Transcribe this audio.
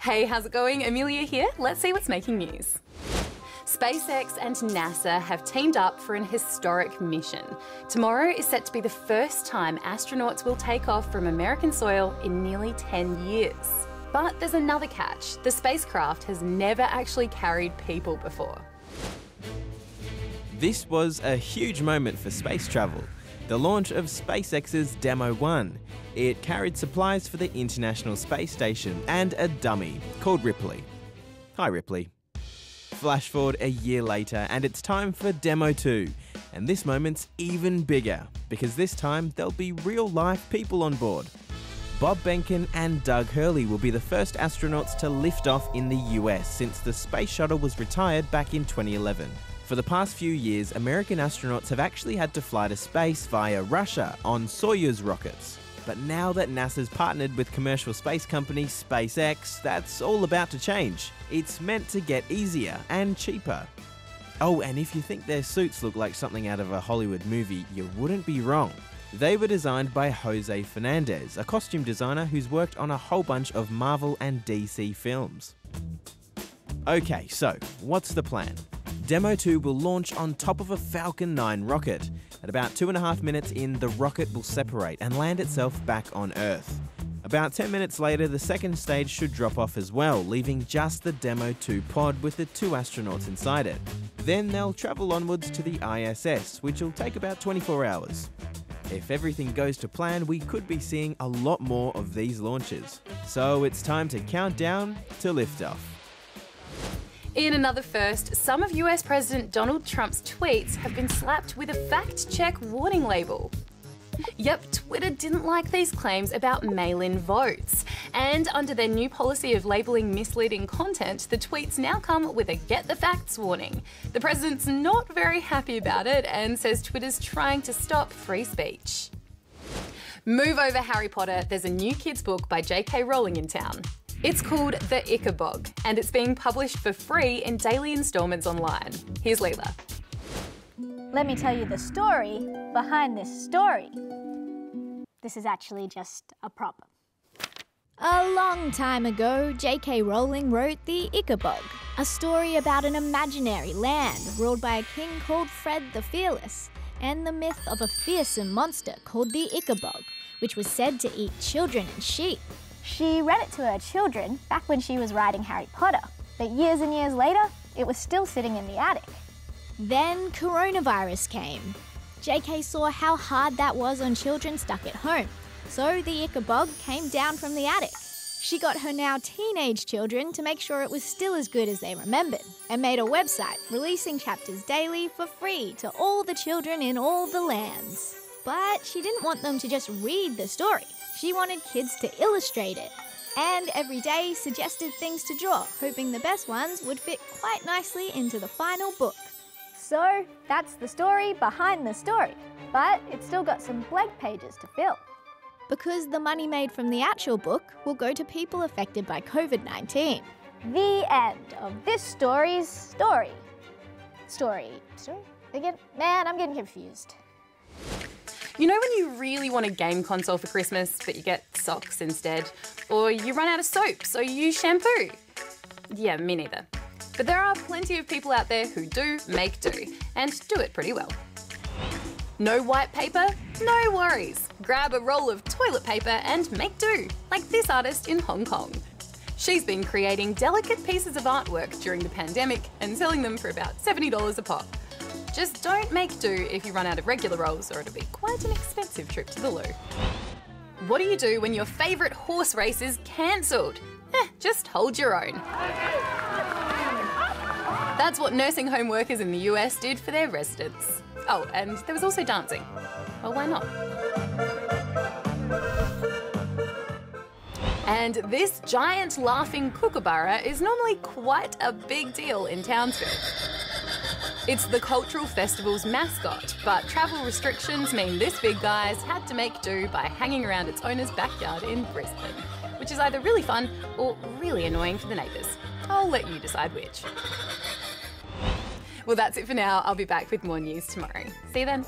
Hey, how's it going? Amelia here. Let's see what's making news. SpaceX and NASA have teamed up for an historic mission. Tomorrow is set to be the first time astronauts will take off from American soil in nearly 10 years. But there's another catch. The spacecraft has never actually carried people before. This was a huge moment for space travel. The launch of SpaceX's Demo 1. It carried supplies for the International Space Station and a dummy called Ripley. Hi Ripley. Flash forward a year later and it's time for Demo 2. And this moment's even bigger because this time there'll be real life people on board. Bob Behnken and Doug Hurley will be the first astronauts to lift off in the US since the space shuttle was retired back in 2011. For the past few years, American astronauts have actually had to fly to space via Russia on Soyuz rockets. But now that NASA's partnered with commercial space company SpaceX, that's all about to change. It's meant to get easier and cheaper. Oh, and if you think their suits look like something out of a Hollywood movie, you wouldn't be wrong. They were designed by Jose Fernandez, a costume designer who's worked on a whole bunch of Marvel and DC films. Okay, so what's the plan? Demo 2 will launch on top of a Falcon 9 rocket. At about 2.5 minutes in, the rocket will separate and land itself back on Earth. About 10 minutes later, the second stage should drop off as well, leaving just the Demo 2 pod with the 2 astronauts inside it. Then they'll travel onwards to the ISS, which will take about 24 hours. If everything goes to plan, we could be seeing a lot more of these launches. So it's time to count down to liftoff. In another first, some of US President Donald Trump's tweets have been slapped with a fact-check warning label. Yep, Twitter didn't like these claims about mail-in votes. And under their new policy of labelling misleading content, the tweets now come with a get the facts warning. The president's not very happy about it and says Twitter's trying to stop free speech. Move over, Harry Potter. There's a new kids' book by J.K. Rowling in town. It's called The Ickabog, and it's being published for free in daily instalments online. Here's Leela. Let me tell you the story behind this story. This is actually just a prop. A long time ago, J.K. Rowling wrote The Ickabog, a story about an imaginary land ruled by a king called Fred the Fearless, and the myth of a fearsome monster called the Ickabog, which was said to eat children and sheep. She read it to her children back when she was writing Harry Potter, but years and years later, it was still sitting in the attic. Then coronavirus came. J.K. saw how hard that was on children stuck at home, so the Ickabog came down from the attic. She got her now teenage children to make sure it was still as good as they remembered, and made a website releasing chapters daily for free to all the children in all the lands. But she didn't want them to just read the story. She wanted kids to illustrate it, and every day suggested things to draw, hoping the best ones would fit quite nicely into the final book. So that's the story behind the story, but it's still got some blank pages to fill. Because the money made from the actual book will go to people affected by COVID-19. The end of this story's story. Story? Again? Man, I'm getting confused. You know when you really want a game console for Christmas, but you get socks instead? Or you run out of soap, so you use shampoo? Yeah, me neither. But there are plenty of people out there who do make do, and do it pretty well. No white paper? No worries. Grab a roll of toilet paper and make do, like this artist in Hong Kong. She's been creating delicate pieces of artwork during the pandemic and selling them for about $70 a pop. Just don't make do if you run out of regular rolls, or it'll be quite an expensive trip to the loo. What do you do when your favourite horse race is cancelled? Just hold your own. That's what nursing home workers in the US did for their residents. Oh, and there was also dancing. Well, why not? And this giant laughing kookaburra is normally quite a big deal in Townsville. It's the cultural festival's mascot, but travel restrictions mean this big guy's had to make do by hanging around its owner's backyard in Brisbane, which is either really fun or really annoying for the neighbours. I'll let you decide which. Well, that's it for now. I'll be back with more news tomorrow. See you then.